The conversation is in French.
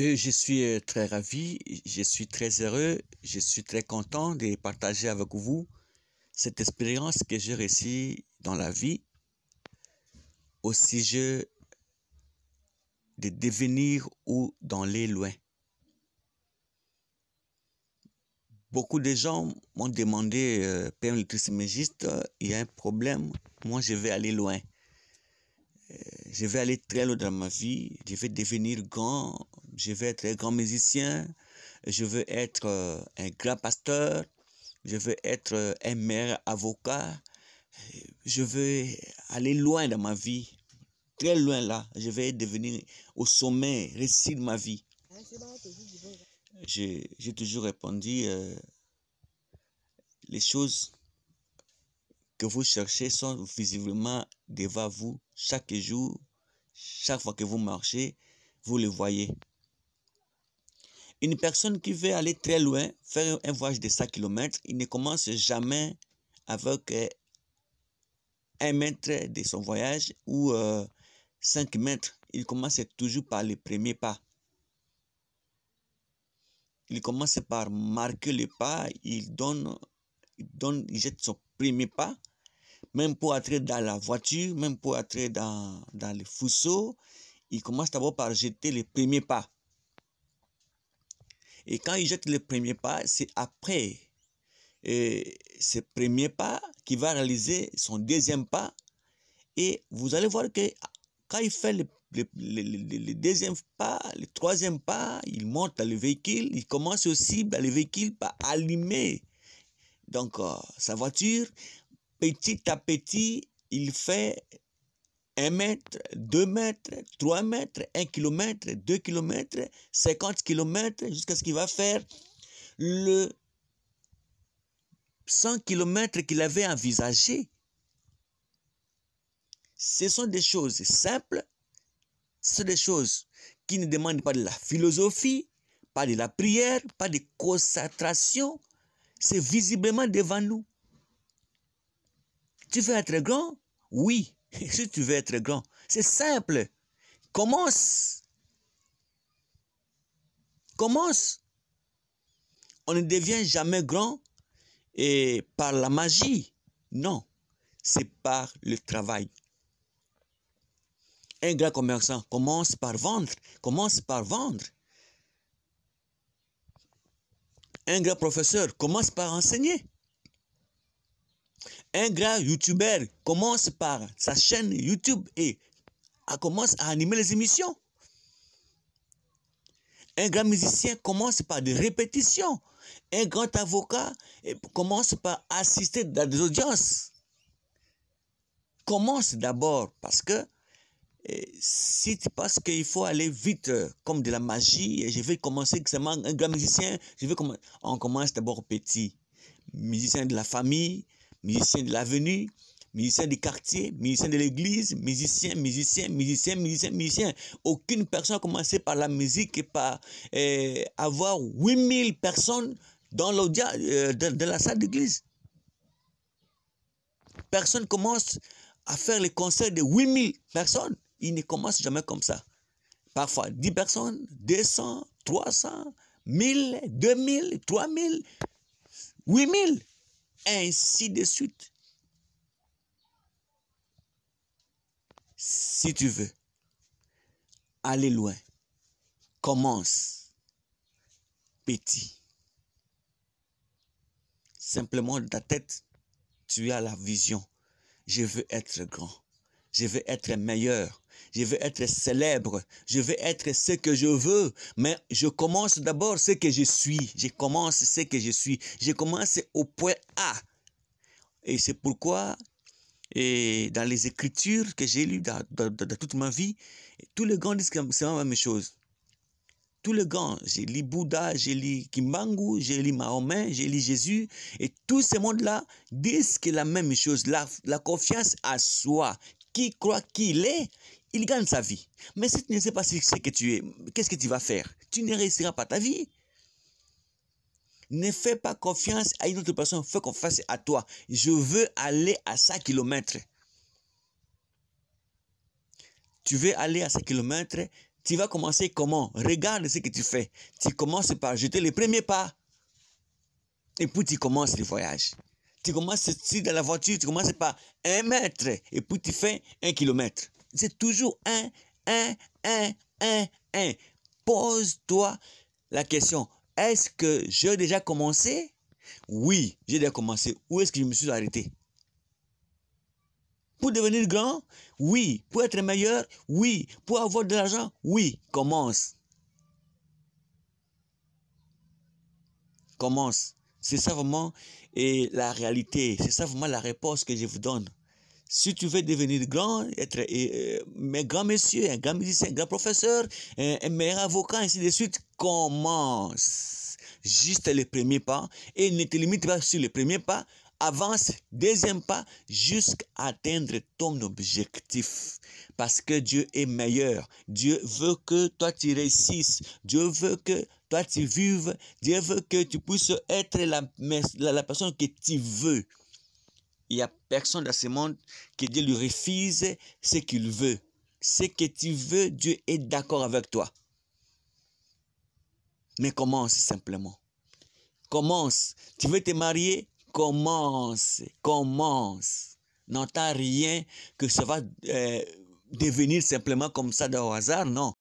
Je suis très ravi, je suis très heureux, je suis très content de partager avec vous cette expérience que j'ai réussi dans la vie au sujet de devenir ou d'aller loin. Beaucoup de gens m'ont demandé, Père le trismégiste, il y a un problème, moi je vais aller loin. Je vais aller très loin dans ma vie, je vais devenir grand, je vais être un grand musicien, je veux être un grand pasteur, je veux être un meilleur avocat, je veux aller loin dans ma vie, très loin là, je vais devenir au sommet, réussir ma vie. J'ai toujours répondu, les choses que vous cherchez sont visiblement devant vous chaque jour, chaque fois que vous marchez, vous le voyez. Une personne qui veut aller très loin, faire un voyage de 100 km, il ne commence jamais avec 1 mètre de son voyage ou 5 mètres. Il commence toujours par les premiers pas. Il commence par marquer le pas, il jette son premier pas. Même pour entrer dans la voiture, même pour entrer dans le fuseau, il commence d'abord par jeter les premiers pas. Et quand il jette les premiers pas, c'est après ces premiers pas qu'il va réaliser son deuxième pas. Et vous allez voir que quand il fait le deuxième pas, le troisième pas, il monte dans le véhicule, il commence aussi dans le véhicule par allumer donc sa voiture. Petit à petit, il fait 1 mètre, 2 mètres, 3 mètres, 1 kilomètre, 2 kilomètres, 50 kilomètres, jusqu'à ce qu'il va faire le 100 kilomètres qu'il avait envisagé. Ce sont des choses simples, ce sont des choses qui ne demandent pas de la philosophie, pas de la prière, pas de concentration. C'est visiblement devant nous. Tu veux être grand? Oui, si tu veux être grand. C'est simple. Commence. Commence. On ne devient jamais grand et par la magie. Non, c'est par le travail. Un grand commerçant commence par vendre. Commence par vendre. Un grand professeur commence par enseigner. Un grand youtubeur commence par sa chaîne YouTube et commence à animer les émissions. Un grand musicien commence par des répétitions. Un grand avocat commence par assister dans des audiences. Commence d'abord parce que si tu penses qu'il faut aller vite comme de la magie, et je vais commencer seulement un grand musicien, on commence d'abord petit. Musicien de la famille, musicien de l'avenue, musicien du quartier, musicien de l'église, musicien. Aucune personne a commencé par la musique et par avoir 8000 personnes dans l'audience, dans la salle d'église. Personne commence à faire les concerts de 8000 personnes. Il ne commence jamais comme ça. Parfois 10 personnes, 200, 300, 1000, 2000, 3000, 8000, ainsi de suite. Si tu veux aller loin, commence petit. Simplement dans ta tête, tu as la vision. Je veux être grand. Je veux être meilleur. Je veux être célèbre. Je veux être ce que je veux. Mais je commence d'abord ce que je suis. Je commence ce que je suis. Je commence au point A. Et c'est pourquoi, dans les écritures que j'ai lues dans toute ma vie, tous les grands disent que c'est la même chose. Tous les grands, j'ai lu Bouddha, j'ai lu Kimbangu, j'ai lu Mahomet, j'ai lu Jésus, et tous ces mondes-là disent que la même chose, la confiance à soi. Qui croit qu'il est, il gagne sa vie. Mais si tu ne sais pas ce que tu es, qu'est-ce que tu vas faire? Tu ne réussiras pas ta vie. Ne fais pas confiance à une autre personne, fais confiance à toi. Je veux aller à 100 km. Tu veux aller à 100 km, Tu vas commencer comment? Regarde ce que tu fais. Tu commences par jeter les premiers pas. Et puis tu commences le voyage. Tu commences ici dans la voiture, tu commences par 1 mètre. Et puis tu fais 1 kilomètre. C'est toujours 1. Pose-toi la question. Est-ce que j'ai déjà commencé? Oui, j'ai déjà commencé. Où est-ce que je me suis arrêté? Pour devenir grand? Oui. Pour être meilleur? Oui. Pour avoir de l'argent? Oui. Commence. Commence. C'est ça vraiment et la réalité. C'est ça vraiment la réponse que je vous donne. Si tu veux devenir grand, être un grand monsieur, un grand musicien, un grand professeur, un meilleur avocat, ainsi de suite, commence. Juste les premiers pas et ne te limite pas sur les premiers pas. Avance, deuxième pas, jusqu'à atteindre ton objectif. Parce que Dieu est meilleur. Dieu veut que toi tu réussisses. Dieu veut que toi tu vives. Dieu veut que tu puisses être la personne que tu veux. Il n'y a personne dans ce monde que Dieu lui refuse ce qu'il veut. Ce que tu veux, Dieu est d'accord avec toi. Mais commence simplement. Commence. Tu veux te marier? Commence. Commence. N'entends rien que ça va devenir simplement comme ça au hasard, non.